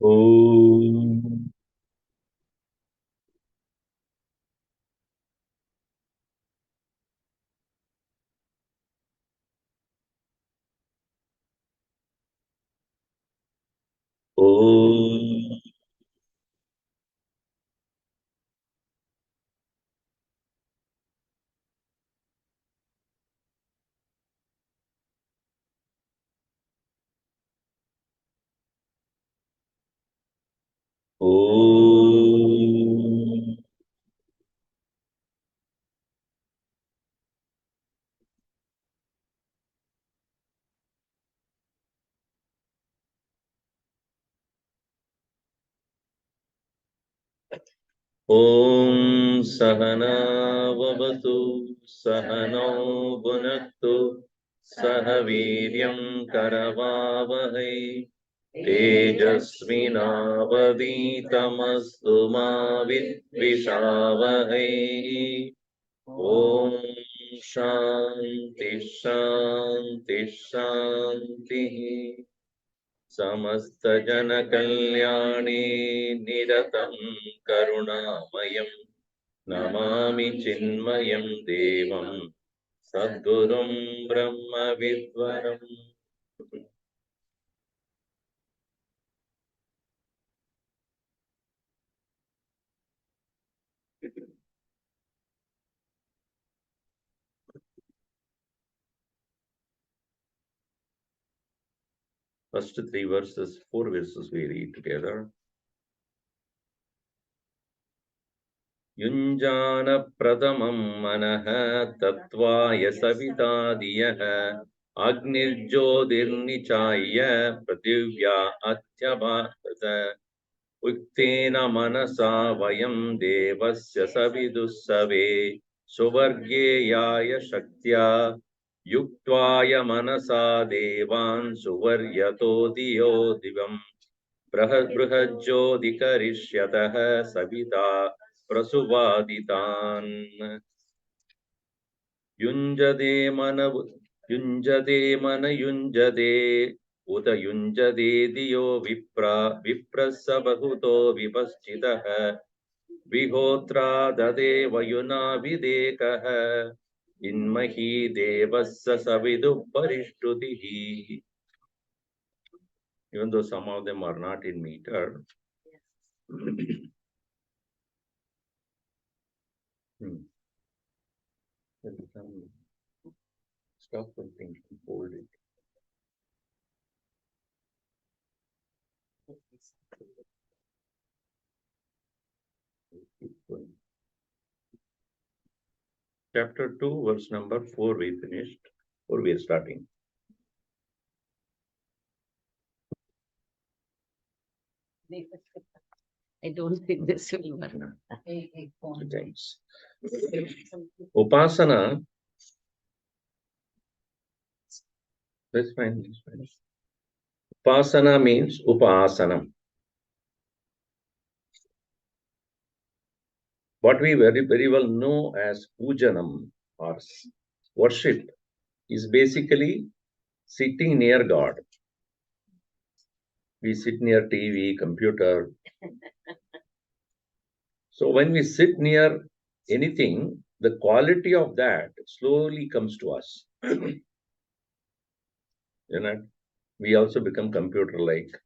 Om. Om. Om. Om Sahana Vavatu Sahano Bhunaktu Sahaviryam Karavavahai Tejasvinavaditamastu ma Vidvishavahai. Om Shanti Shanti Shanti. Samasta Jana Kalyani Niratam Karunamayam Namami Chinmayam Devam Sadgurum Brahma Vidvaram. First three verses, four verses we read together. Yunjana Pradamam Manaha Tattvaya Savita Diyaha Agnirjyodirnichaya Prativya Atyabhatata Uktena Manasa Vayam Devasya Savidussave Suvarge Yaya Shaktya Yuktvaya Manasa Devan Suvaryato Diyo Divam Brahajyodikarishyatah Savita Prasuvaditan Yunjade mana yunjade Uta yunjade diyo viprasa bahuto vipaschitah Vihotra dade vayuna videkah Inmahi devassa savidu parishtutihi. Even though some of them are not in meter. Stop something, hold it. Chapter 2, verse number 4 we finished, or we are starting. I don't think this will work. Thanks. Upasana, that's fine, that's fine. Upasana means upasanam. What we very well know as pujanam or worship is basically sitting near God. We sit near TV, computer. So when we sit near anything, the quality of that slowly comes to us. You know, we also become computer-like.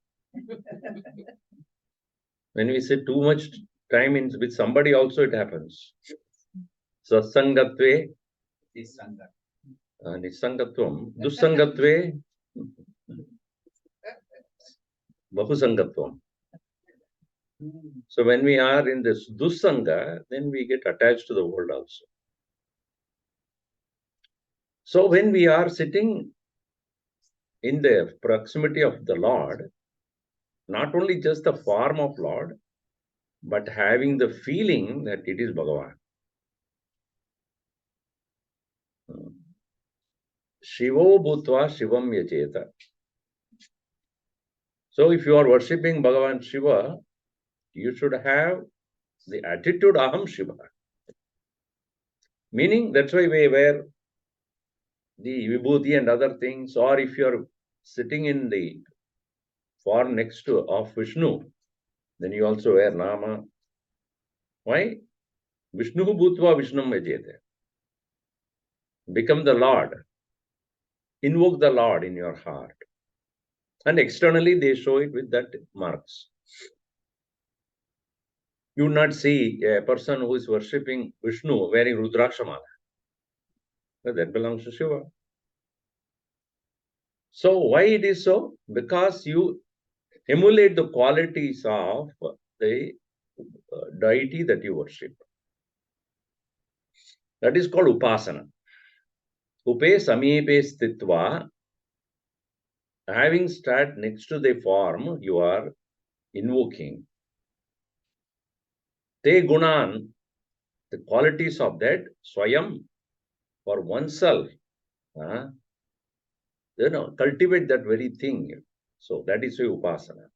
When we sit too much time in with somebody, also it happens. Sasangatve, nisangatvam, dusangatve, bahusangatvam. So when we are in this dusanga, then we get attached to the world also. So when we are sitting in the proximity of the Lord, not only just the form of Lord, but having the feeling that it is Bhagavan. Shivo Bhutva Shivam Yacheta. So if you are worshipping Bhagavan Shiva, you should have the attitude Aham Shiva. Meaning that's why we wear the vibhuti and other things, or if you are sitting in the form next to of Vishnu, then you also wear Nama. Why? Vishnu Bhutva Vishnum Yajete. Become the Lord. Invoke the Lord in your heart. And externally they show it with that marks. You will not see a person who is worshipping Vishnu wearing Rudrakshamala. That belongs to Shiva. So why it is so? Because you emulate the qualities of the deity that you worship. That is called Upasana. Upe Samepe Stitva. Having sat next to the form, you are invoking. Te Gunan, the qualities of that, Swayam, for oneself. Cultivate that very thing. So that is Upasana.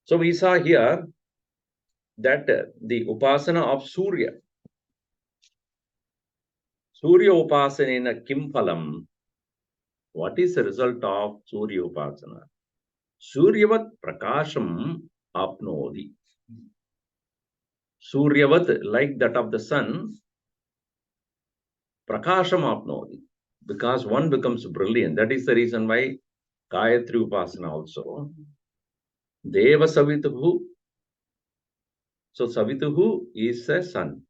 So we saw here that the Upasana of Surya. Surya Upasanena Kim Phalam. What is the result of Surya Upasana? Suryavat Prakasham Apnodi. Suryavat, like that of the sun, Prakasham Apnodi. Because one becomes brilliant. That is the reason why Gayatri Upasana also. Deva Savituhu. So Savituhu is a sun.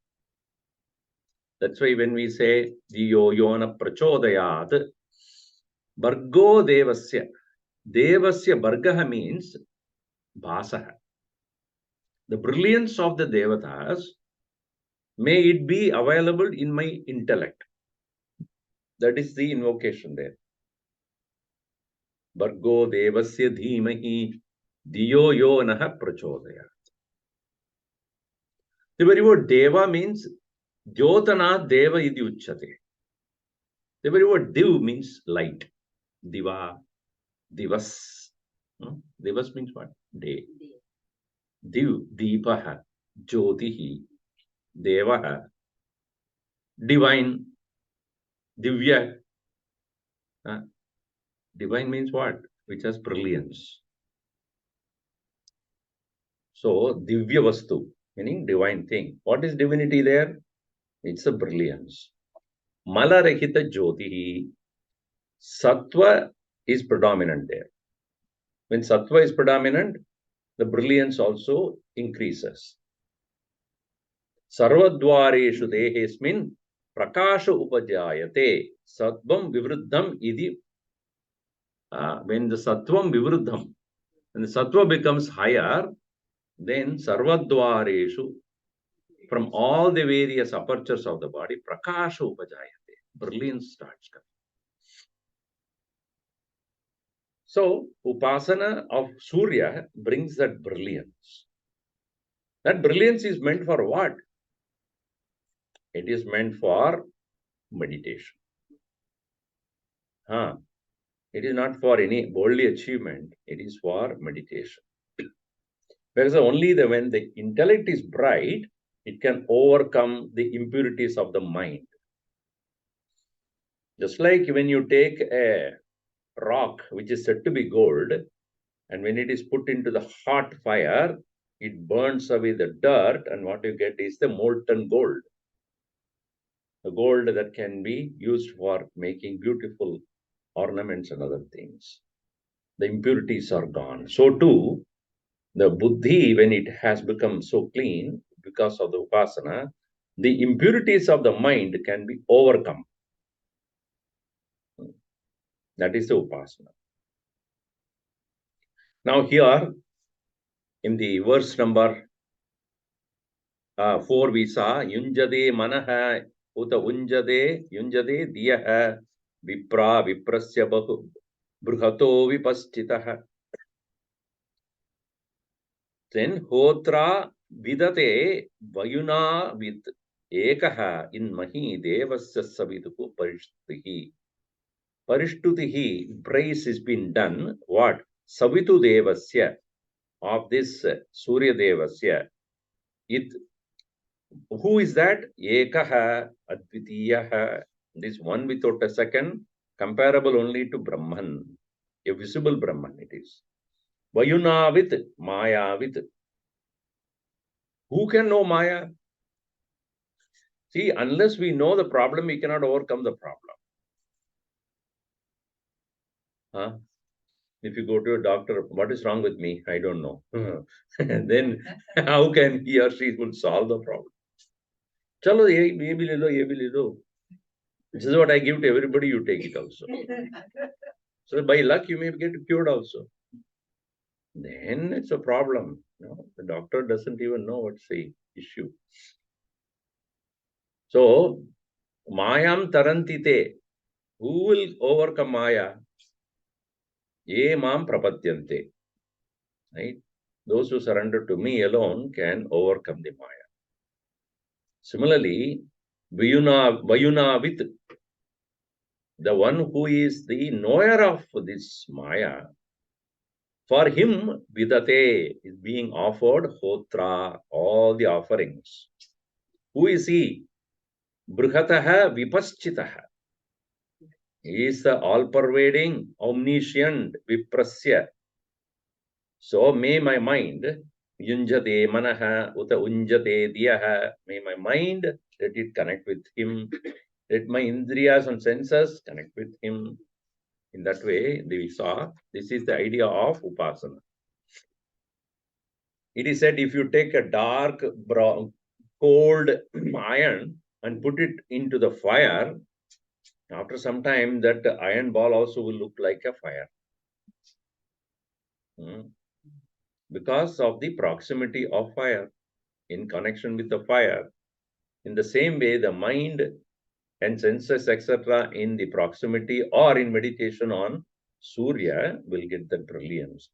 That's why when we say Diyo Yona Prachodayat, Bargo Devasya. Devasya Bargaha means Basaha. The brilliance of the Devatas, may it be available in my intellect. That is the invocation there. Bargo Devasya Dhimahi Diyo Yonaha Prachodayat. The very word Deva means Jyotana Deva Idi Uchate. The very word Div means light. Diva, Divas. Divas means what? Day. Div, Deepaha, Jyotihi, Devaha, divine, Divya. Divine means what? Which has brilliance. So, Divya Vastu, meaning divine thing. What is divinity there? It's a brilliance. Malarahita Jyotihi. Sattva is predominant there. When Sattva is predominant, the brilliance also increases. Sarvadwareshu dehesmin prakasha upajayate sattvam vivruddham idi. When the sattvam vivruddham, when the sattva becomes higher, then sarvadwareshu, from all the various apertures of the body, prakasha upajayate, brilliance starts coming. So, Upasana of Surya brings that brilliance. That brilliance is meant for what? It is meant for meditation. It is not for any worldly achievement. It is for meditation. Because only when the intellect is bright, it can overcome the impurities of the mind. Just like when you take a rock which is said to be gold, and when it is put into the hot fire, it burns away the dirt, and what you get is the molten gold. The gold that can be used for making beautiful ornaments and other things. The impurities are gone. So too, the buddhi, when it has become so clean because of the upasana, the impurities of the mind can be overcome. That is the upasana. Now here, in the verse number 4, we saw Yunjade Manaha Uta Unjade Diyaha Vipra Viprasya Bahu Bruhato Vipastitaha. Then Hotra Vidate Vayuna Vid Ekaha in Mahi Devasya Saviduku Parishtutihi. Parishtutihi, praise has been done. What? Savitu Devasya, of this Surya Devasya. Who is that? Ekaha Advitiyaha. This one without a second, comparable only to Brahman. A visible Brahman it is. Vayunavit, Mayavit. Who can know Maya? See, unless we know the problem, we cannot overcome the problem. Huh? If you go to a doctor, what is wrong with me? I don't know. Then how can he or she will solve the problem? Chalo, ye bhi le lo, ye bhi le lo. This is what I give to everybody, you take it also. So by luck, you may get cured also. Then it's a problem. No, the doctor doesn't even know what's the issue. So, Mayam tarantite. Who will overcome Maya? Ye mam prapatyante. Right? Those who surrender to me alone can overcome the Maya. Similarly, Vayunavit, the one who is the knower of this Maya, for him, Vidate is being offered Hotra, all the offerings. Who is he? Brihataha Vipaschitaha. He is the all-pervading, omniscient Viprasya. So may my mind, Yunjate Manaha, Uta Unjate Diyaha, may my mind, let it connect with him. Let my indriyas and senses connect with him. In that way, we saw this is the idea of Upasana. It is said if you take a dark, brown, cold iron and put it into the fire, after some time that iron ball also will look like a fire. Because of the proximity of fire, in connection with the fire. In the same way, the mind and senses, etc., in the proximity or in meditation on Surya will get the brilliance.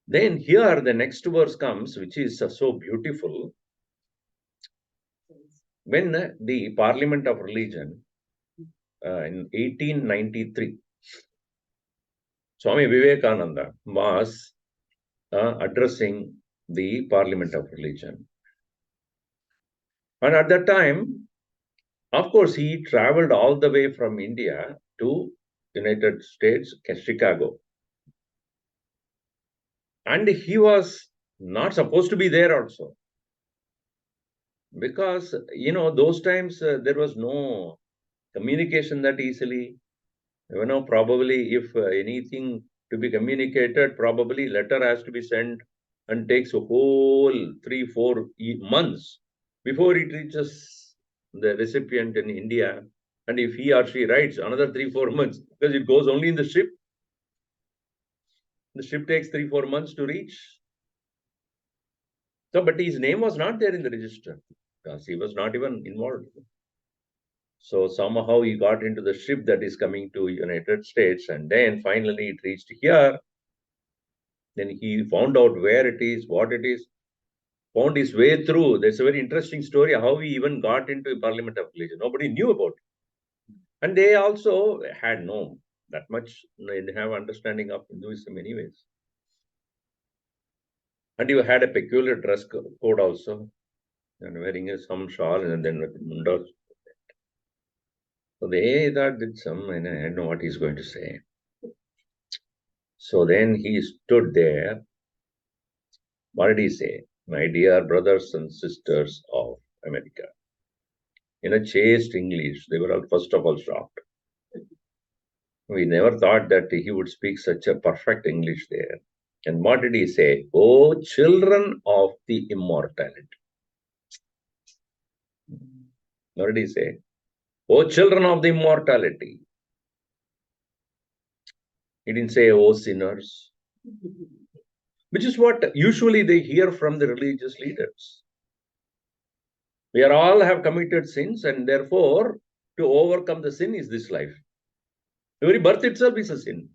Then here the next verse comes, which is so beautiful. When the Parliament of Religion in 1893, Swami Vivekananda was addressing the Parliament of Religion. And at that time, of course, he traveled all the way from India to United States, Chicago. And he was not supposed to be there also. Because, those times there was no communication that easily. Probably if anything to be communicated, probably letter has to be sent and takes a whole 3-4 months before it reaches the recipient in India. And if he or she writes, another 3-4 months, because it goes only in the ship. The ship takes 3-4 months to reach. So, but his name was not there in the register because he was not even involved. So somehow he got into the ship that is coming to United States, and then finally it reached here. Then he found out where it is, what it is, found his way through. That's a very interesting story how he even got into Parliament of Religion. Nobody knew about it. And they also had no that much, they have understanding of Hinduism anyways. And you had a peculiar dress code also, and wearing some shawl and then with munda. So they thought did some, and I don't know what he's going to say. So then he stood there. What did he say? My dear brothers and sisters of America. In a chaste English, they were all first of all shocked. We never thought that he would speak such a perfect English there. And what did he say? Oh, children of the immortality. What did he say? Oh, children of the immortality. He didn't say, oh, sinners. Which is what usually they hear from the religious leaders. We are all have committed sins, and therefore, to overcome the sin is this life. Every birth itself is a sin.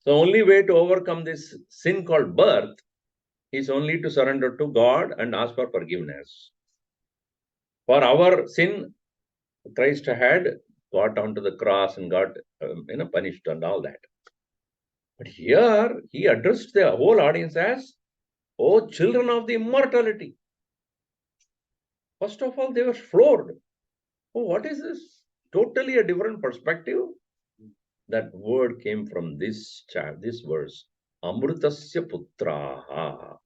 The only way to overcome this sin called birth is only to surrender to God and ask for forgiveness. For our sin, Christ had got onto the cross and got punished and all that. But here he addressed the whole audience as, oh, children of the immortality. First of all, they were floored. Oh, what is this? Totally a different perspective. That word came from this verse. Amrutasya putraha.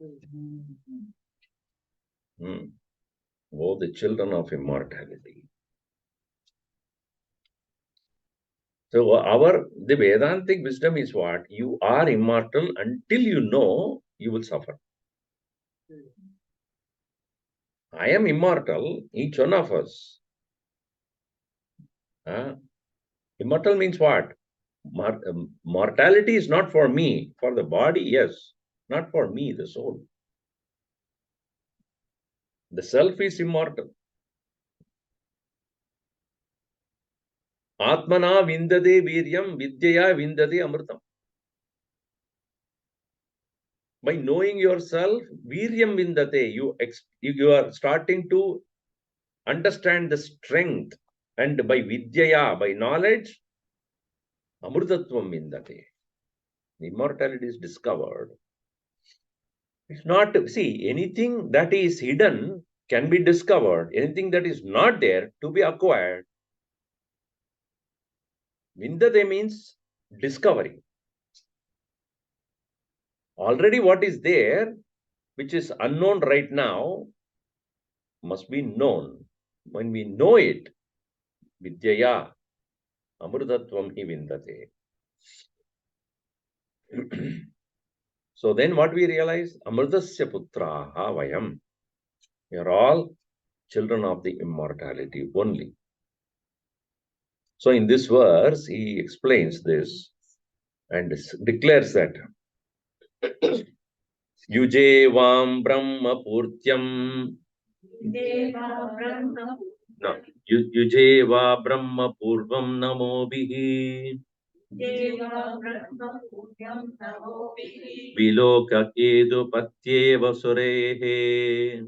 Oh, the children of immortality. So the Vedantic wisdom is what? You are immortal until you know you will suffer. I am immortal, each one of us. Immortal means what? Mortality is not for me. For the body, yes. Not for me, the soul. The self is immortal. Atmana vindade viryam vidyaya vindade amritam. By knowing yourself, viryam vindate, you are starting to understand the strength. And by vidyaya, by knowledge, amrutatvam vindate. Immortality is discovered. It's not, see, anything that is hidden can be discovered. Anything that is not there to be acquired. Vindate means discovery. Already what is there, which is unknown right now, must be known. When we know it, vidyaya, amrutatvam hi vindate. So then what we realize? Amrutasya putraha vayam. We are all children of the immortality only. So in this verse, he explains this and declares that Yujevam Brahma Purtyam. No, Yujeva Brahma Purvam Namobihi. Viloka Kedu Patyeva Surehe.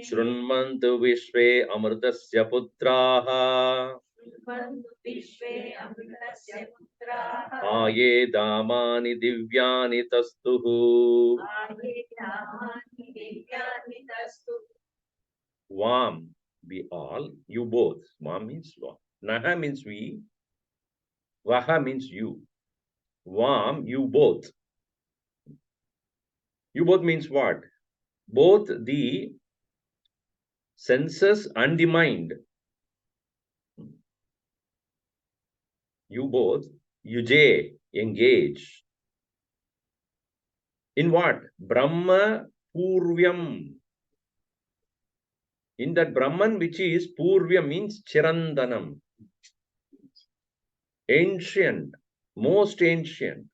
Shrunmantu Vishve Amrutasya Putraha. Aye Damani Divyani Tastuhu. Vam, we all, you both. Vam means what? Naha means we. Vaha means you. Vam, you both. You both means what? Both the senses and the mind. You both, yuje, engage. In what? Brahma Purvyam. In that Brahman, which is Purvyam, means Chirandanam. Ancient, most ancient.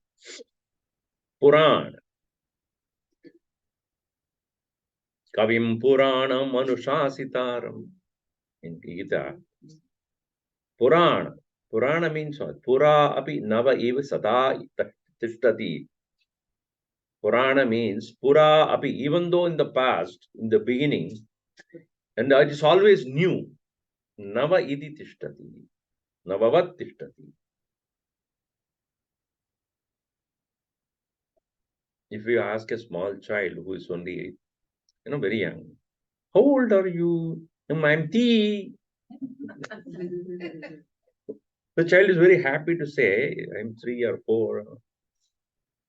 Puran. Kavim Puranam Anushasitaram. In Gita. Purana. Purana means what? Pura api nava eva sada tishtati. Purana means Pura api, even though in the past, in the beginning, and it is always new. Nava iti tishtati. Navavat tishtati. If you ask a small child who is only, very young, how old are you? I'm T. The child is very happy to say, I'm 3 or 4.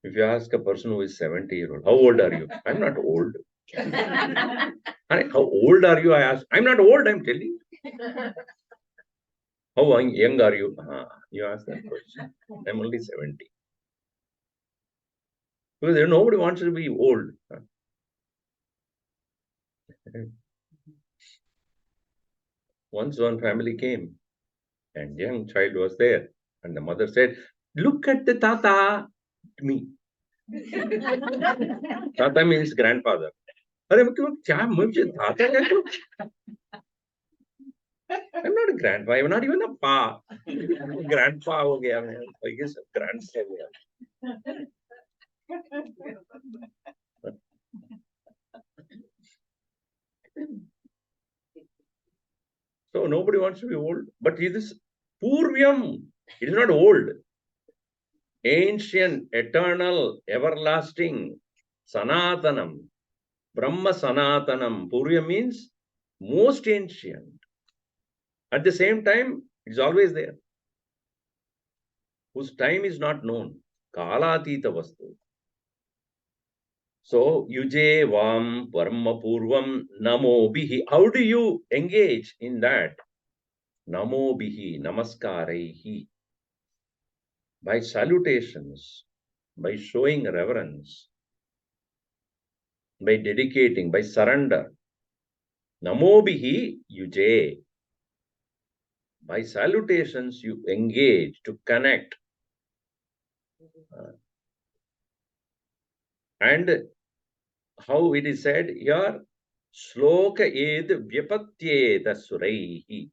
If you ask a person who is 70-year-old, how old are you? I'm not old. How old are you? I ask. I'm not old, I'm telling you. How young are you? You ask that question. I'm only 70. Because nobody wants to be old. Once one family came and young child was there. And the mother said, look at the tata to me. Tata means grandfather. I'm not a grandpa. I'm not even a pa. Grandpa ho gaya. I guess grandpa ho gaya. So nobody wants to be old. But it is Purvyam. It is not old. Ancient, eternal, everlasting, Sanatanam. Brahma Sanatanam. Purvyam means most ancient. At the same time, it's always there. Whose time is not known. Kalatita vastu. So, yuje vam parma purvam namo bihi. How do you engage in that? Namo bihi, namaskarehi. By salutations, by showing reverence, by dedicating, by surrender. Namo bihi yuje. By salutations, you engage to connect. And how it is said here, shloka ed vyapatyeta suraihi.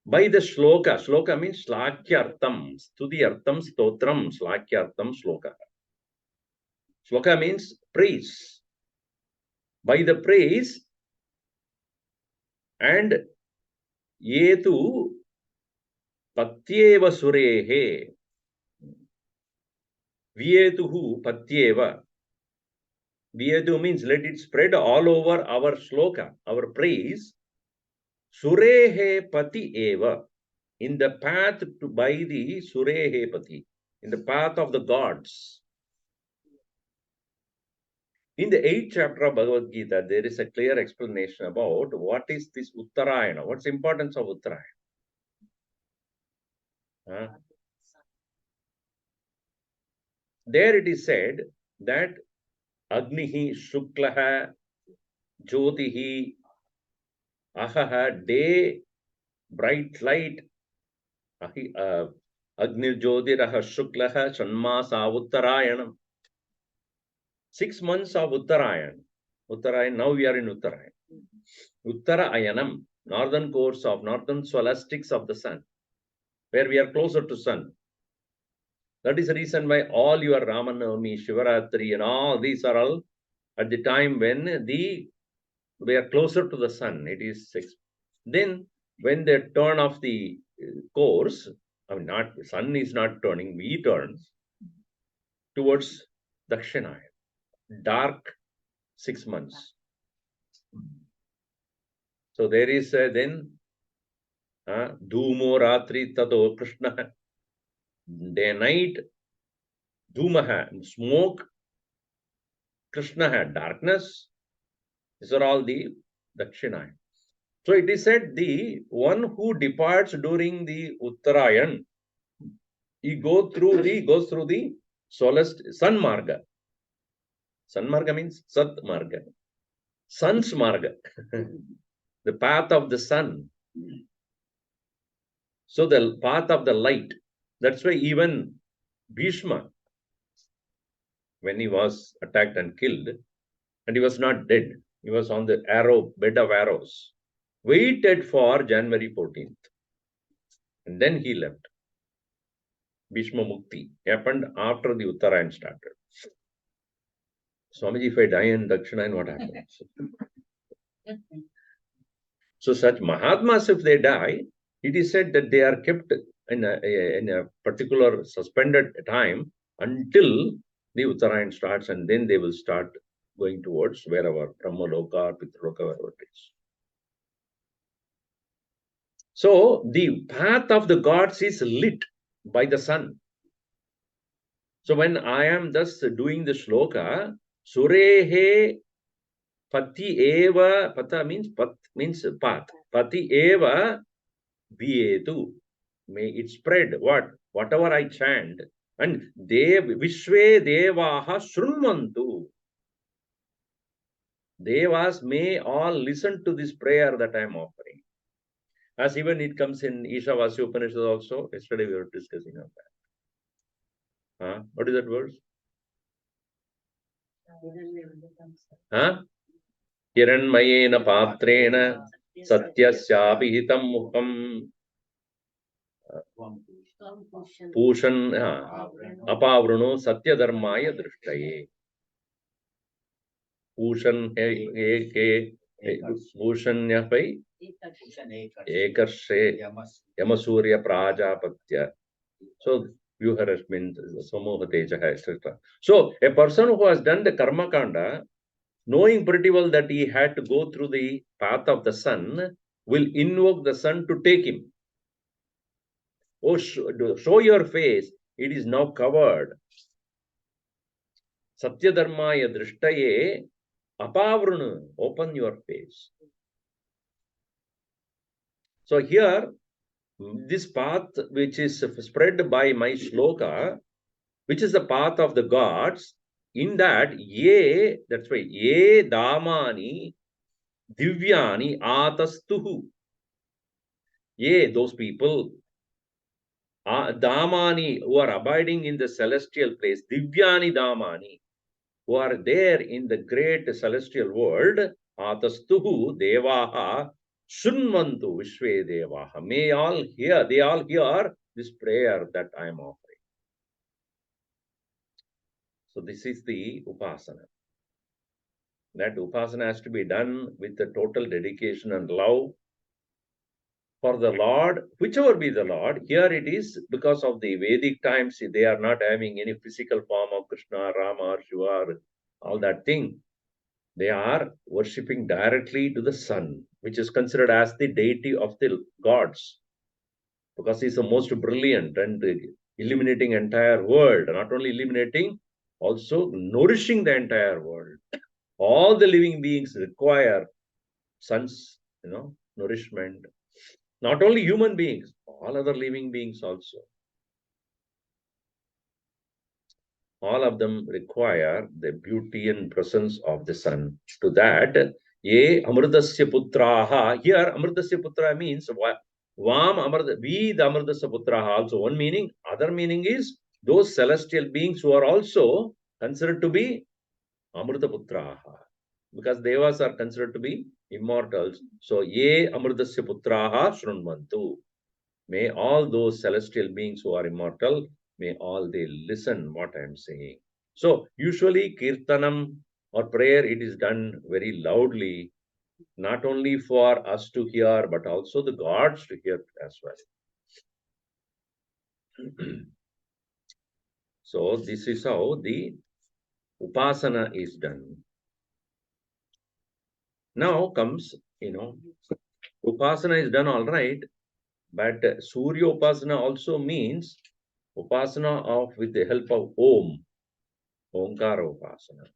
By the shloka means shlakyartam, studyartam, stotram, shlakyartam, shloka. Shloka means praise. By the praise, and yetu patyeva surehe, vyetuhu patyeva. Vyetu means let it spread all over our shloka, our praise. Surehe pati eva, in the path to by the Surehe pati, in the path of the gods. In the 8th chapter of Bhagavad Gita, there is a clear explanation about what is this Uttarayana, what's the importance of Uttarayana. There it is said that Agnihi Shuklaha Jyotihi Ahaha, day, bright light, Agnir Jyotiraha Shuklaha Shanmasa Uttarayanam. 6 months of Uttarayan. Uttarayan, now we are in Uttarayan. Uttarayanam, northern course of northern scholastics of the sun, where we are closer to sun. That is the reason why all your Ramanavami, Shivaratri, and all these are all at the time when we are closer to the sun. It is 6. Then when they turn off the course, I mean, not the sun is not turning, we turn towards Dakshinaya. Dark 6 months. So there is then Dhumo Ratri Tato Krishna, day night, Dhumaha, smoke, Krishna, darkness. These are all the Dakshinaya. So it is said the one who departs during the Uttarayan, he goes through the sun marga. Sun marga means Sat marga. Sun's marga. The path of the sun. So the path of the light. That's why even Bhishma, when he was attacked and killed, and he was not dead, he was on the bed of arrows, waited for January 14th. And then he left. Bhishma Mukti happened after the Uttarayan started. Swamiji, if I die in Dakshinayan, what happens? So such Mahatmas, if they die, it is said that they are kept in a particular suspended time until the Uttarayan starts, and then they will start going towards wherever, Brahmaloka or Pitraloka, wherever it is. So the path of the gods is lit by the sun. So when I am thus doing the shloka, Surehe Pati Eva, Pata means path. Pati Eva Vietu. May it spread whatever I chant. And Vishwe Devaha Shrunvantu. Devas may all listen to this prayer that I am offering. As even it comes in Ishwarananda Upanishad also. Yesterday we were discussing on that. What is that verse? Hiranmayena patrena satyasyapihitam mukham Pushan Apavruno Satya Dharmaya Drishtaye. Pushan Pushanyapai Ekarshe Yamasurya Prajapatya. So Vyuha has been Samoha Tejaha, etc. So a person who has done the Karma Kanda, knowing pretty well that he had to go through the path of the sun, will invoke the sun to take him. Oh, show your face. It is now covered. Satyadharmaya drishtaye apavrunu. Open your face. So here, this path which is spread by my shloka, which is the path of the gods, in that that's why ye damani divyani atastuhu. Ye, those people, damani, who are abiding in the celestial place, divyani damani, who are there in the great celestial world, atastuhu devaha shunvantu vishve devaha. May all hear, they all hear this prayer that I am offering. So this is the upasana. That upasana has to be done with the total dedication and love for the Lord, whichever be the Lord. Here it is because of the Vedic times, they are not having any physical form of Krishna, Rama, or Shiva, or all that thing. They are worshipping directly to the sun, which is considered as the deity of the gods, because he's the most brilliant and illuminating entire world. Not only illuminating, also nourishing the entire world. All the living beings require sun's, nourishment. Not only human beings, all other living beings also. All of them require the beauty and presence of the sun. To that, ye amritasya putraha. Here, amritasya putra means vam amrita, we the amritasya putraha. Also, one meaning. Other meaning is those celestial beings who are also considered to be amrita putraha, because devas are considered to be immortals. So, ye amritasya putraha shrunvantu. May all those celestial beings who are immortal, may all they listen what I am saying. So usually kirtanam or prayer, it is done very loudly, not only for us to hear, but also the gods to hear as well. So this is how the upasana is done. Now comes, upasana is done all right, but Surya upasana also means upasana of with the help of Om, Omkara upasana.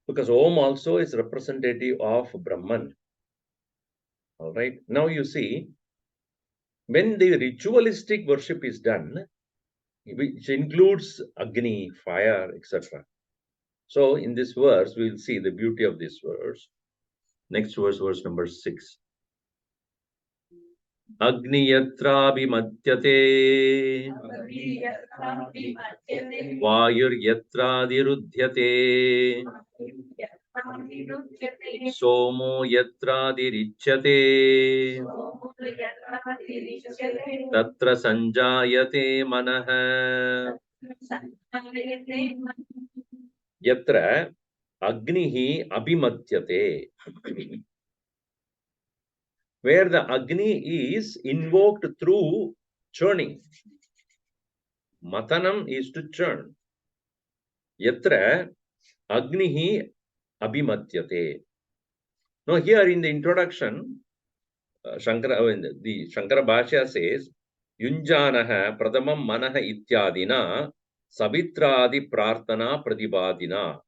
Because Om also is representative of Brahman. All right. Now you see, when the ritualistic worship is done, which includes Agni, fire, etc. So in this verse, we will see the beauty of this verse. Next verse, verse number 6. Agni yatra bhimatyate vayur yatra dirudhyate somo yatra dirichyate tatra sanjayate manah yatra agnihi abhimatyate. Where the Agni is invoked through churning. Matanam is to churn. Yatra Agnihi abhimatyate. Now here in the introduction, the Shankara Bhashya says, Yunjanaha pradamam manaha ityadina savitradi prarthana pradibadina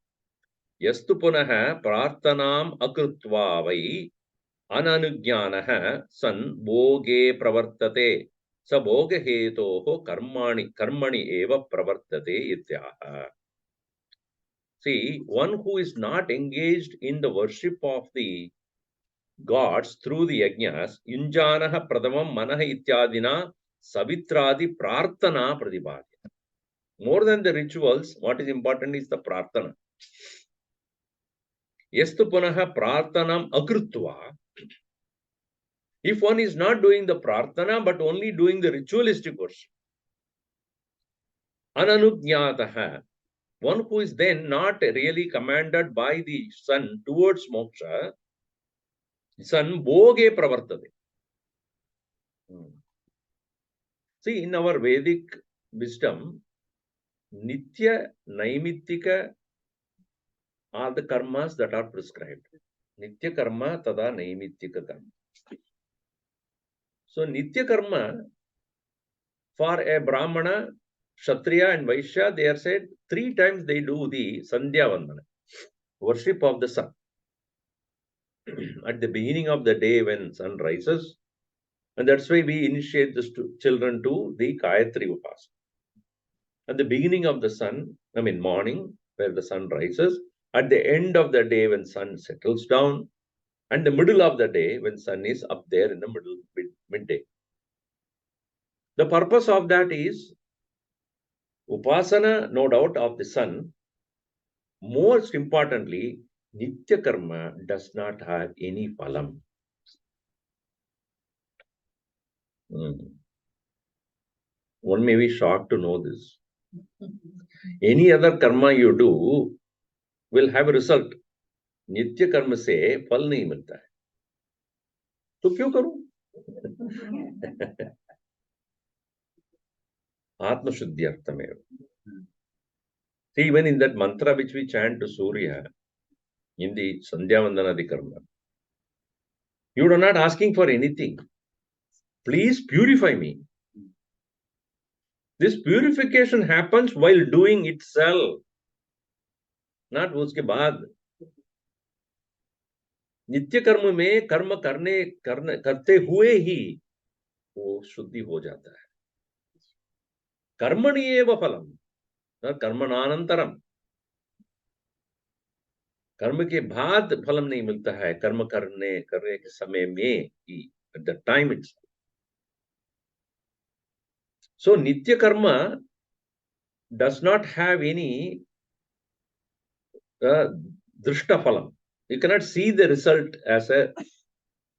yastu punaha prarthanam akrutva vai ananujnanaha san bhoge pravartate sa bhoga hetoho karmani eva pravartate ityaha. See, one who is not engaged in the worship of the gods through the yajnas, yunjanaha pradamam manaha ityadina savitradi prarthana pradibhadina. More than the rituals, what is important is the prarthana. Yastu punaha prarthanam akrutva. If one is not doing the prarthana, but only doing the ritualistic worship, ananujnataha, one who is then not really commanded by the sun towards moksha, san bhoge pravartate. See, in our Vedic wisdom, nitya naimittika are the karmas that are prescribed. Nitya karma tada naimittika karma. So Nitya Karma, for a Brahmana, Kshatriya and Vaishya, they are said 3 times they do the Sandhya Vandana, worship of the sun. At the beginning of the day when sun rises, and that's why we initiate the children to the Gayatri Upasana. At the beginning of the sun, morning, where the sun rises, at the end of the day when sun settles down, and the middle of the day when sun is up there in the middle, midday. The purpose of that is Upasana, no doubt, of the sun. Most importantly, Nitya Karma does not have any phalam. One may be shocked to know this. Any other karma you do will have a result. नित्य कर्म से फल नहीं मिलता है, तो क्यों करूं? आत्मशुद्ध्यर्थमेव. See, even in that mantra which we chant to Surya in the Sandhya Vandanadi Karma, you are not asking for anything. Please purify me. This purification happens while doing itself, not उसके बाद. नित्य कर्म में कर्म करते हुए ही वो शुद्धि हो जाता है. कर्मणि एव फलम, न कर्मणानंतरम. कर्म के बाद फलम नहीं मिलता है, कर्म करने के समय में ही, at the time itself. So nitya karma does not have any drishta phalam. You cannot see the result as a,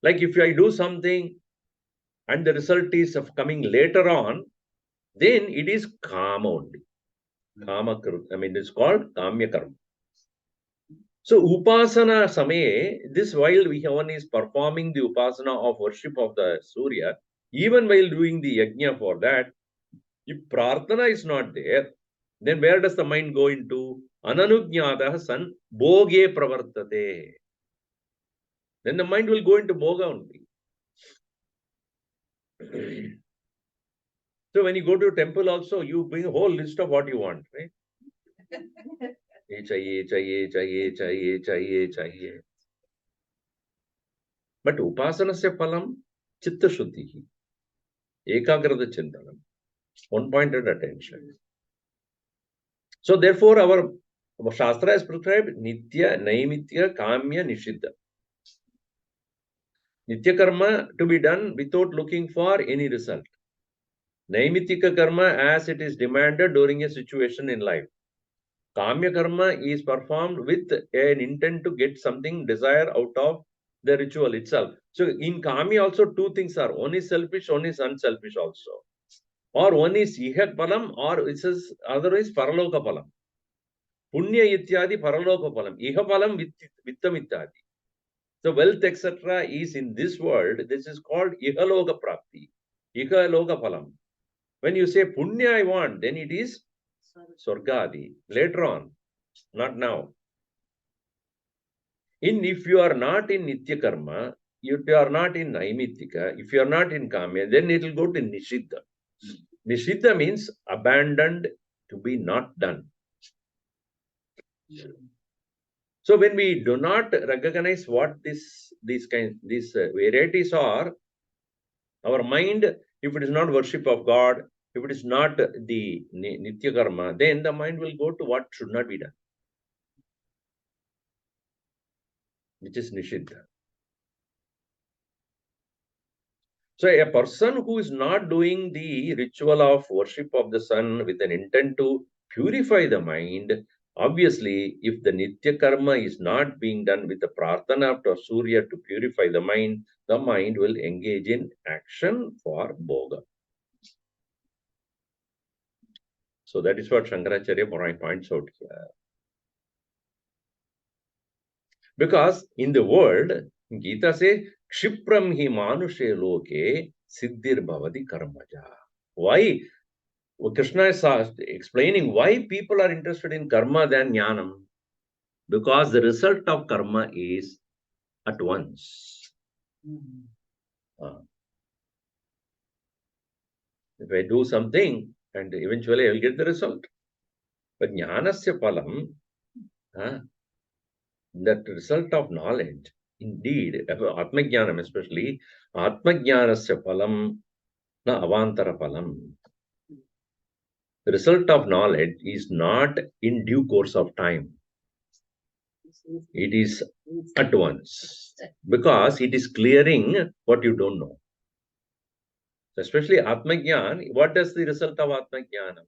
like if I do something and the result is of coming later on, then it is kama only. Kama, it's called kamya karma. So upasana samaye, this while one is performing the upasana of worship of the Surya, even while doing the yajna for that, if prarthana is not there, then where does the mind go into? Ananujñātah san bhoge pravartate. Then the mind will go into bhoga only. So when you go to a temple also, you bring a whole list of what you want, right? Ye chahiye, chahiye, chahiye, chahiye, chahiye, chahiye. But upasana se phalam chitta shuddhi, ekagrata chintanam, one-pointed attention. So therefore our Shastra has prescribed nitya, naimitya, kamya, nishiddha. Nitya karma to be done without looking for any result. Naimitika karma as it is demanded during a situation in life. Kamya karma is performed with an intent to get something desired out of the ritual itself. So in Kamya also 2 things are. One is selfish, one is unselfish also. Or one is iha palam, or it says otherwise paraloka palam. Punya ityadi paraloka palam. Iha palam vittam ityadi. So wealth etc. is in this world. This is called ihaloka prapti. Ihaloka palam. When you say punya I want, then it is Swargadi, later on, not now. If you are not in Nitya Karma, if you are not in Naimitika, if you are not in Kamya, then it will go to Nishiddha. Nishiddha means abandoned, to be not done. So when we do not recognize what these varieties are, our mind, if it is not worship of God, if it is not the Nitya Karma, then the mind will go to what should not be done, which is Nishiddha. So a person who is not doing the ritual of worship of the sun with an intent to purify the mind, obviously, if the Nitya Karma is not being done with the prarthana of Surya to purify the mind will engage in action for Bhoga. So that is what Shankaracharya points out here. Because in the world, Gita says, Kshipram hi manushe loke siddhir bhavati karmaja. Why? Well, Krishna is explaining why people are interested in karma than jnanam. Because the result of karma is at once. If I do something, and eventually I will get the result. But jnanasya palam, that result of knowledge, indeed, atmajnanam especially, atmajnanasya palam na avantara palam. The result of knowledge is not in due course of time. It is at once, because it is clearing what you don't know. Especially Atmajnan, what is the result of Atmajnana?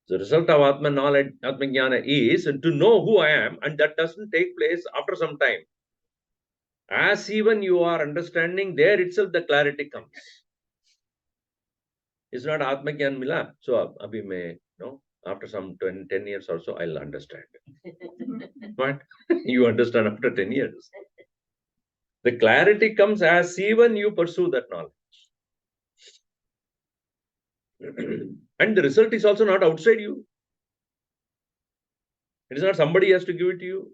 The result of Atma knowledge, Atmajnana, is to know who I am, and that doesn't take place after some time. As even you are understanding, there itself the clarity comes. It's not Atmajnan mila. So, abhi mein, after some 10 years or so, I'll understand. What? You understand after 10 years. The clarity comes as even you pursue that knowledge. And the result is also not outside you. It is not somebody has to give it to you.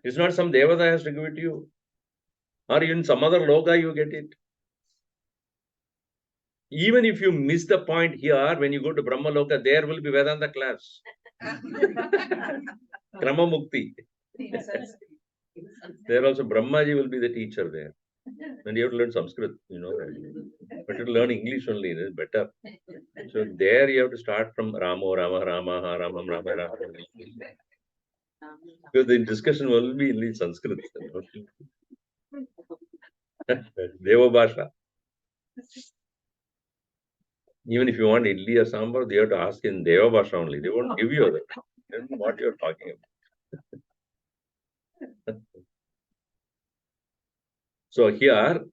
It's not some devata has to give it to you. Or in some other loka you get it. Even if you miss the point here, when you go to Brahma Loka, there will be Vedanta class. Krama Mukti. There also Brahmaji will be the teacher there. And you have to learn Sanskrit, But to learn English only, it is better. So there you have to start from Ramo, Rama, Rama, Ramam, Rama, Rama. Because the discussion will be in Sanskrit. Deva Bhasha. Even if you want idli or sambar, they have to ask in Deva Bhasha only. They won't give you that. They don't know what you're talking about. So here,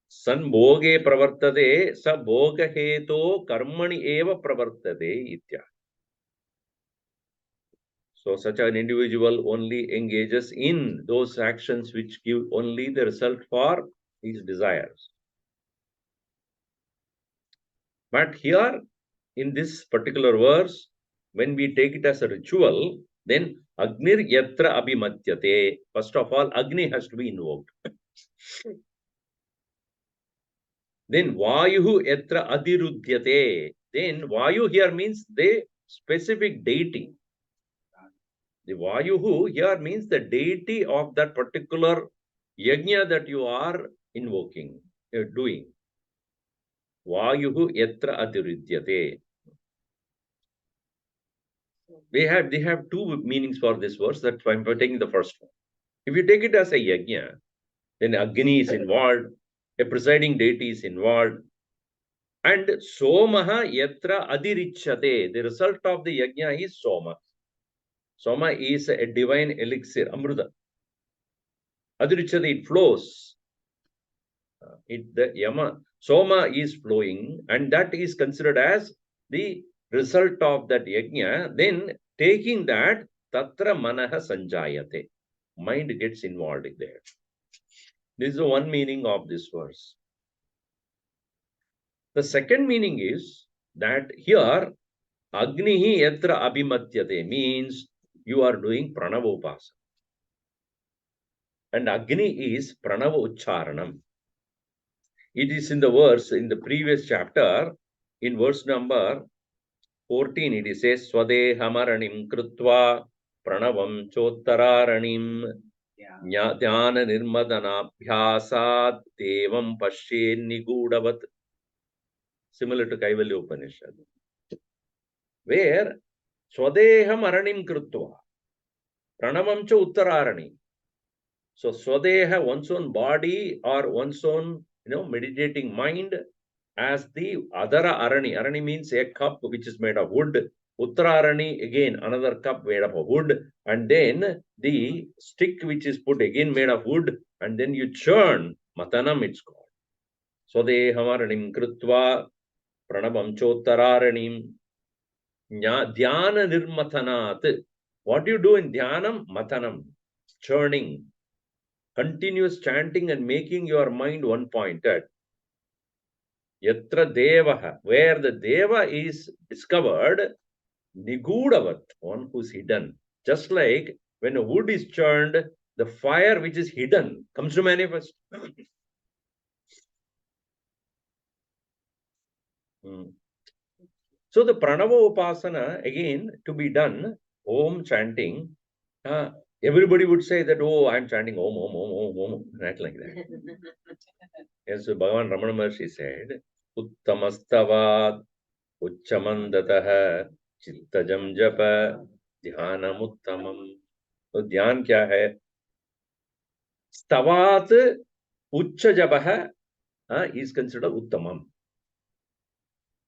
san bhoge pravartate, sa bhoga heto karmani eva pravartate itya. So such an individual only engages in those actions which give only the result for his desires. But here, in this particular verse, when we take it as a ritual, then Agnir Yatra Abhimatyate. First of all, Agni has to be invoked. Then Vayuhu Yatra Adhirudyate. Then Vayu here means the specific deity. The Vayuhu here means the deity of that particular yajna that you are invoking, doing. Vayuhu Yatra Adhirudyate. They have two meanings for this verse. That I'm taking the first one. If you take it as a yajna, then Agni is involved, a presiding deity is involved, and Somaha Yatra Adhirichyate. The result of the yajna is Soma. Soma is a divine elixir, Amruta. Adhirichyate, it flows. The Yama, Soma is flowing, and that is considered as the result of that yajna. Then taking that, Tatra Manaha Sanjayate. Mind gets involved in there. This is the one meaning of this verse. The second meaning is that here, Agnihi Yatra Abhimatyate means you are doing Pranavopasana. And Agni is Pranava Ucharanam. It is in the verse, in the previous chapter, in verse number 14, it says, Swadehamaranim Krutva Pranavam Chottaranim Dhyana Nirmadanabhyasad Devam Pashen Nigudavat. Similar to Kaivalya Upanishad. Where Swadeham Aranim Krutva Pranavam Cha Uttararani. So Swadeha, one's own body or one's own meditating mind, as the Adara Arani. Arani means a cup which is made of wood. Uttararani, again another cup made of wood, and then the stick which is put again made of wood, and then you churn. Matanam it's called. Swadeham Krutva Pranabam Chottaranim Dhyana Nirmathanat. What do you do in Dhyanam? Mathanam. Churning. Continuous chanting and making your mind one-pointed. Yatra Devaha. Where the Deva is discovered, Nigudavat, one who's hidden. Just like when a wood is churned, the fire which is hidden comes to manifest. So the Pranava Upasana, again, to be done, Om chanting, everybody would say that, oh, I'm chanting Om, Om, Om, Om, Om, not like that. Yes, so Bhagavan Ramana Maharshi said, Uttamastavat, Uchchamandatah, Chittajam Japa, Dhyanam Uttamam. तो ध्यान क्या है? Stavat Uccha Japah is considered Uttamam.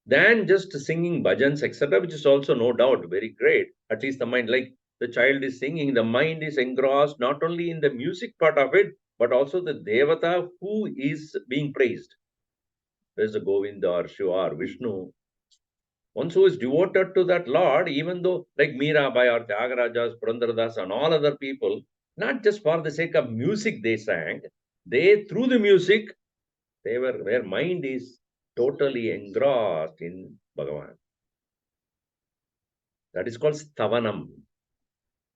Than just singing bhajans, etc., which is also no doubt very great. At least the mind, like the child is singing, the mind is engrossed not only in the music part of it, but also the Devata who is being praised. There's the Govinda or Shiva or Vishnu. One who is devoted to that Lord, even though like Mirabai or Tyagarajas, Purandaradas, and all other people, not just for the sake of music they sang, they, through the music, they were, their mind is totally engrossed in Bhagavan. That is called Stavanam,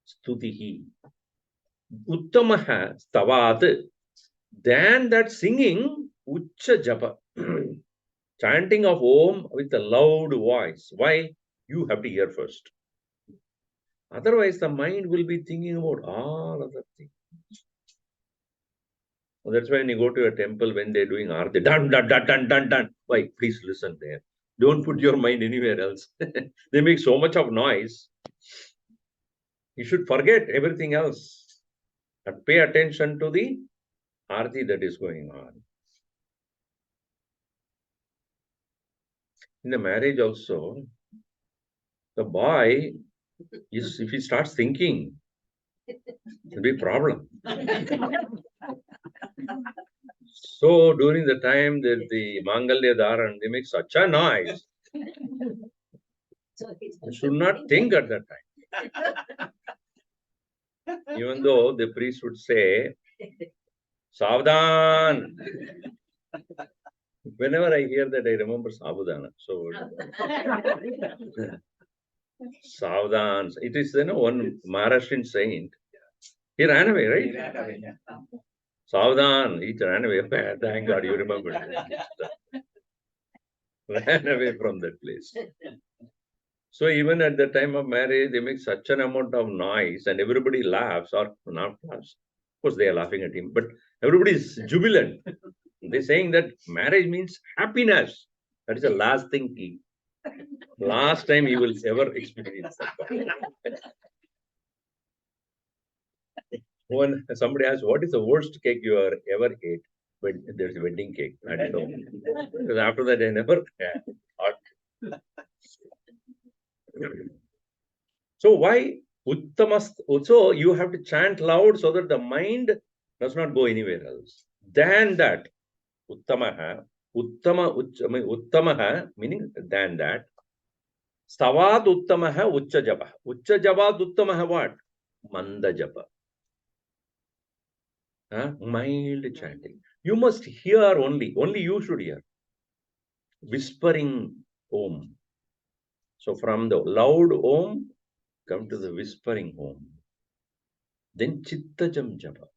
Stutihi. Uttamaha Stavat. Than that singing, Ucha Japa. Chanting of Om with a loud voice. Why? You have to hear first. Otherwise, the mind will be thinking about all other things. So that's why when you go to a temple, when they're doing arti, dun, dun, dun, dun, dun, dun. Why? Please listen there. Don't put your mind anywhere else. They make so much of noise. You should forget everything else and pay attention to the arti that is going on. In the marriage also, the boy is, if he starts thinking, it'll be a problem. So during the time that the Mangalya Dharan, they make such a noise. You should not think at that time. Even though the priest would say, Savdan. Whenever I hear that, I remember Savdana. So Savdan. It is, one Maharashtrian saint. He ran away, right? Savdan. He ran away. Thank God you remembered. Ran away from that place. So even at the time of marriage, they make such an amount of noise and everybody laughs or not laughs. Of course, they are laughing at him, but everybody is jubilant. They're saying that marriage means happiness. That is the last thing last time he will ever experience that. When somebody asks, what is the worst cake you ever ate? When there's a wedding cake. I don't know. Because after that, I never thought. So why Uttamas? Also, you have to chant loud so that the mind does not go anywhere else. Than that, Uttamaha, Uttamaha, meaning than that. Stavad Uttamaha Uccha Japa. Uccha Javad Uttamaha what? Manda Japa. Mild chanting. You must hear only you should hear. Whispering Om. So from the loud Om, come to the whispering Om. Then Chittajam Japa.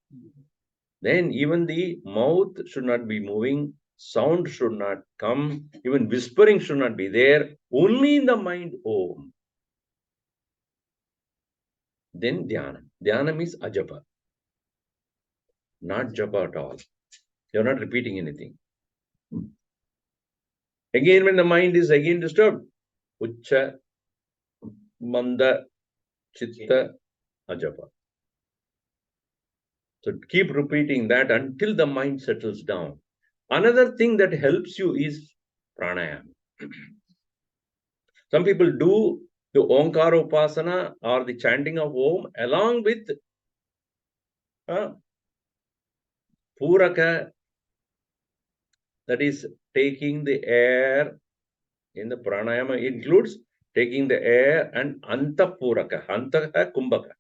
Then even the mouth should not be moving, sound should not come, even whispering should not be there, only in the mind Om. Then Dhyana. Dhyana means Ajapa. Not Japa at all. You're not repeating anything. Again, when the mind is again disturbed, Uccha, Manda, Chitta, Ajapa. So keep repeating that until the mind settles down. Another thing that helps you is pranayama. Some people do the Omkara Upasana or the chanting of Om along with Puraka, that is taking the air in the pranayama includes taking the air and Antapuraka, Antaka Kumbhaka.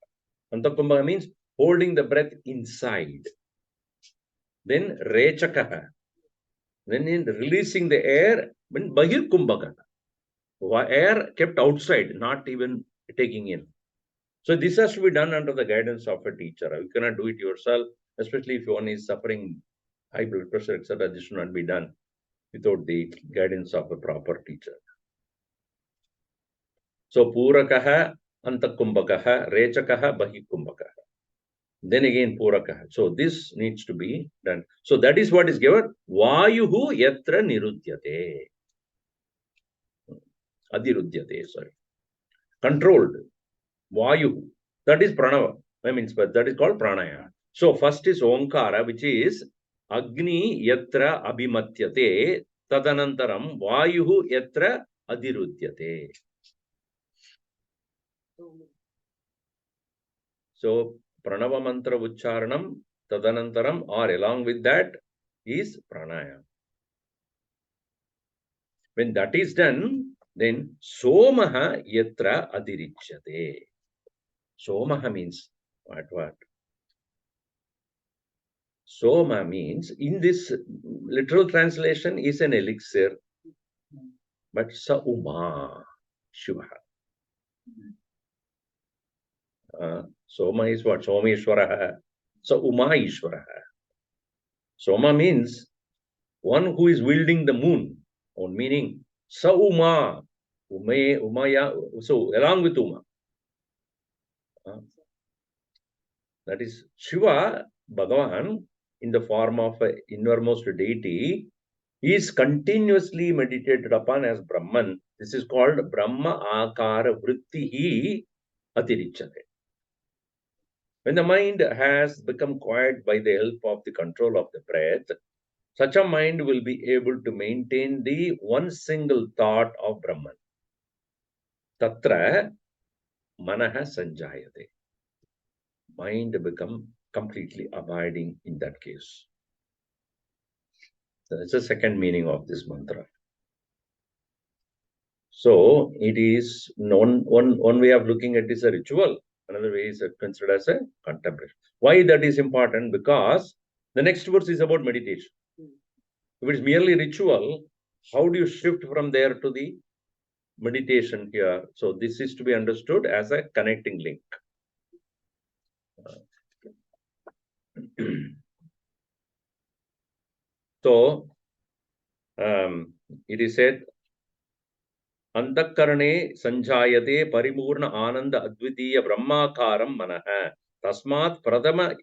Antakumbhaka means holding the breath inside. Then Rechakaha. Then in releasing the air, when Bahir Kumbhaka. Air kept outside, not even taking in. So this has to be done under the guidance of a teacher. You cannot do it yourself, especially if one is suffering high blood pressure, etc. This should not be done. without the guidance of a proper teacher. So Purakaha, Antakumbakaha, Rechakaha, Bahikumbakaha. Then again Purakaha. So this needs to be done. So that is what is given. Vayuhu yatra nirudyate. Adirudyate, sorry. Controlled. Vayu. That is pranava. I mean, that is called pranaya. So first is Omkara, which is Agni yatra abhimatyate. Tadanantaram Vayuhu yatra adirudyate. So pranava mantra ucharanam tadanantaram, or along with that is pranaya. When that is done, then somaha yatra adirichyate. Somaha means what? Soma means, in this literal translation, is an elixir, but sa uma Shiva. Soma is what? Someshwaraha. So Uma Ishwaraha. Soma means one who is wielding the moon, or meaning Sa Uma. Umaya. So along with Uma. That is Shiva, Bhagavan, in the form of an innermost deity, is continuously meditated upon as Brahman. This is called Brahma Akara Vrittihi Atirichyate. When the mind has become quiet by the help of the control of the breath, such a mind will be able to maintain the one single thought of Brahman. Tatra manaha sanjayate. Mind become completely abiding in that case. That's the second meaning of this mantra. So it is one way of looking at it is a ritual. Another way is considered as a contemplation. Why that is important? Because the next verse is about meditation. If it is merely ritual, how do you shift from there to the meditation here? So this is to be understood as a connecting link. So it is said, Antakarane sanjayate parimurna ananda advitiya brahmakaram manaha tasmat pradama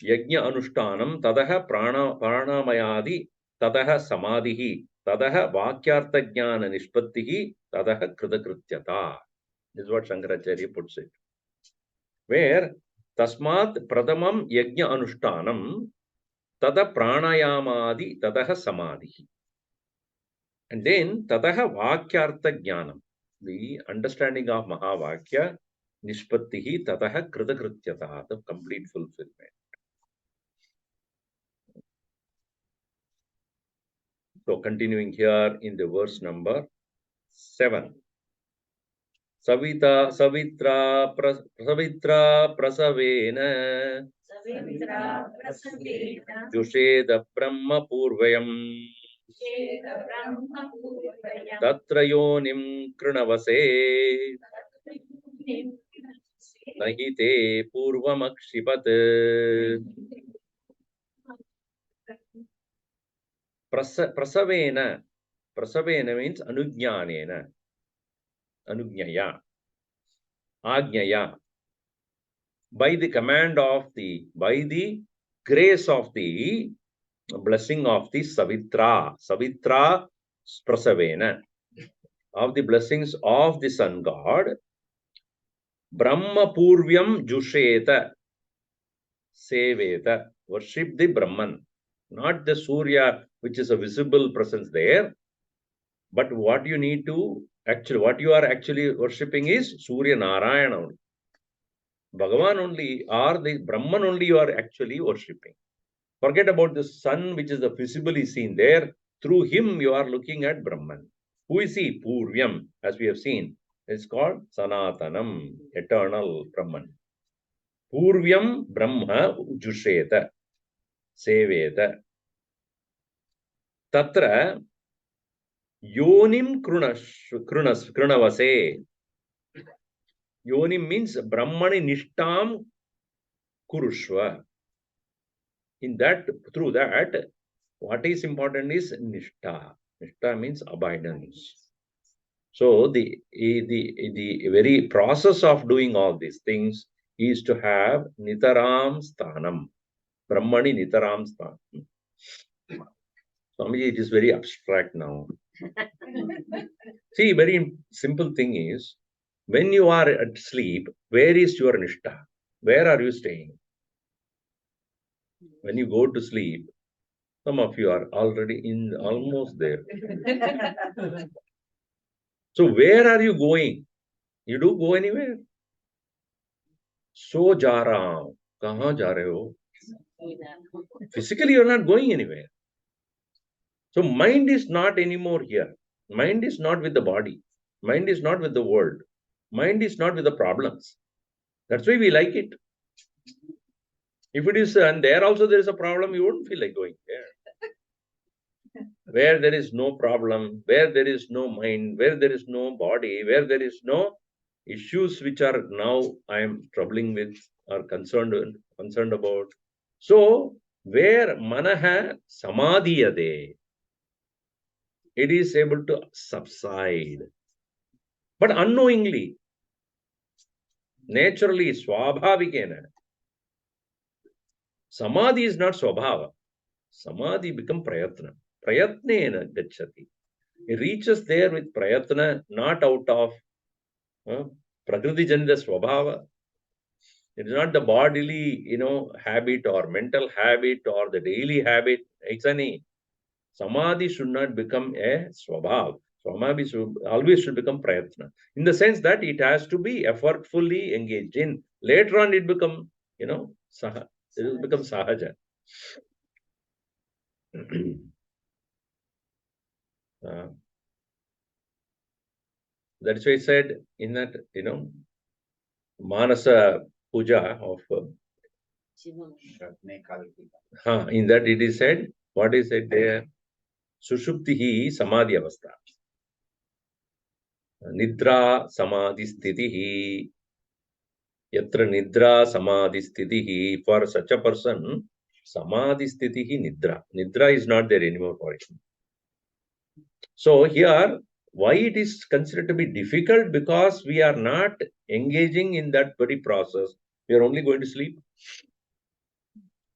yajna anushtanam tadaha pranamayadi tadaha samadhihi tadaha vakyartha jnana nishpattihi tadaha kridakrityata. This is what Shankaracharya puts it. Where tasmat pradamam yajna anushtanam tada pranayamadi tadaha samadhihi. And then tadaha vakyartha jnanam, the understanding of Mahavakya, nishpattihi tadaha kridakrityata, the complete fulfillment. So continuing here in the verse number 7. Savitra prasavena Jusheda Brahma Purvayam Tatra yonim krinavase Nahite Purvamakshipat. Prasavena. Prasavena means anujnanena. Anujnaya. Ajnaya. By the command of by the grace of the blessing of the Savitra. Savitra Prasavena. Of the blessings of the sun god. Brahma Purvyam Jusheta. Seveta. Worship the Brahman. Not the Surya, which is a visible presence there. But what you need to actually, what you are actually worshipping is Surya Narayana only. Bhagavan only, or the Brahman only you are actually worshipping. Forget about the sun, which is the visibly seen there. Through him, you are looking at Brahman. Who is he? Purvyam, as we have seen. It's called Sanatanam, eternal Brahman. Purvyam Brahma Jusheta, Seveta. Tatra Yonim Krunavase. Yonim means Brahmani Nishtam Kurushva. In that, through that, what is important is Nishtha. Nishta means abidance. So the very process of doing all these things is to have nitaram sthanam, brahmani nitaram sthanam. Swamiji, it is very abstract now. See, very simple thing is, when you are at sleep, where is your nishta? Where are you staying? When you go to sleep, some of you are already in almost there. So where are you going? You do go anywhere? So जा रहा हूं. कहाँ जा रहे हो? Physically, you're not going anywhere. So mind is not anymore here. Mind is not with the body. Mind is not with the world. Mind is not with the problems. That's why we like it. If it is, and there also there is a problem, you wouldn't feel like going there. Where there is no problem, where there is no mind, where there is no body, where there is no issues which are now I am troubling with or concerned about. So where manaha samadhiyade, it is able to subside. But unknowingly, naturally, swabhavikena. Samadhi is not swabhava. Samadhi become prayatna. Prayatnena gacchati. It reaches there with prayatna, not out of prakriti janda swabhava. It is not the bodily, habit or mental habit or the daily habit. Exactly. Samadhi should not become a swabhav. Samadhi always should become prayatna. In the sense that it has to be effortfully engaged in. Later on, it become, it will become sahaja. That's why I said in that, Manasa Puja of, in that it is said, what is it there? Sushuptihi Samadhi Avastha. Nidra Samadhi Sthitihi. Yatra Nidra Samadhi Sthitihi. For such a person, Samadhi Sthitihi Nidra. Nidra is not there anymore for him. So here, why it is considered to be difficult? Because we are not engaging in that very process. We are only going to sleep.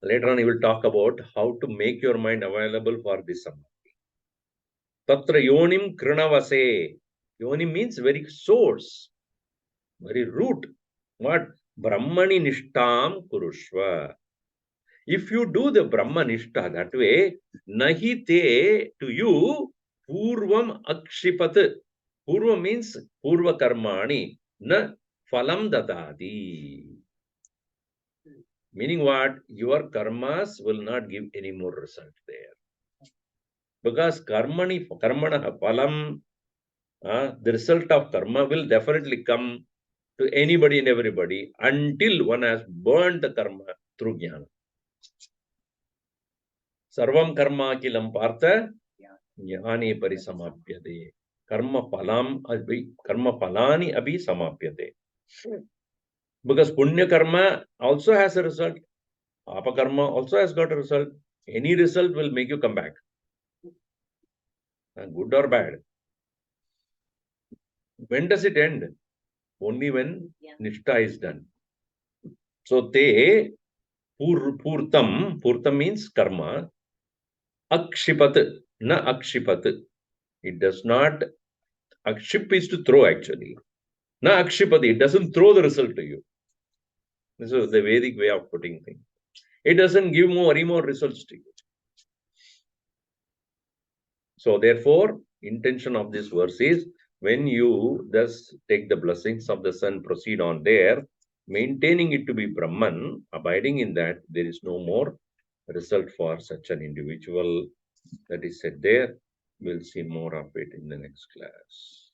Later on, he will talk about how to make your mind available for this samadhi. Tatra yonim krinavase. Yonim means very source, very root. What? Brahmani nishtam kurushva. If you do the Brahma nishta that way, nahi te to you purvam akshipat. Purva means purva karmani na phalam dadadi. Meaning what? Your karmas will not give any more result there. Because karmana phalam, the result of karma will definitely come to anybody and everybody until one has burned the karma through jnana. Sarvam karma kilam partha jnane parisamapyate. Karma palani abhi samapyate. Because punya karma also has a result. Papa karma also has got a result. Any result will make you come back. Good or bad. When does it end? Only when nishta is done. So te purtam means karma. Akshipat, na akshipat. It does not, akship is to throw actually. Na akshipat, it doesn't throw the result to you. This is the Vedic way of putting things. It doesn't give any more results to you. So therefore, intention of this verse is, when you thus take the blessings of the sun, proceed on there, maintaining it to be Brahman, abiding in that, there is no more result for such an individual. That is said there. We'll see more of it in the next class.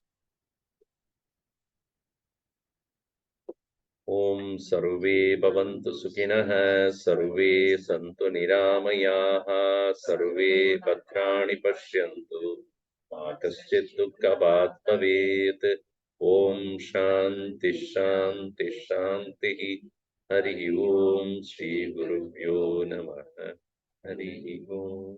Om Sarve Bhavantu Sukhinah, Sarve Santu Niramayaha, Sarve Bhadrani Pashyantu, Ma Kaschid Dukkha Bhat Bhavet. Om Shanti Shanti Shanti. Hari Om Shri Gurubhyo Namaha. Hari Om.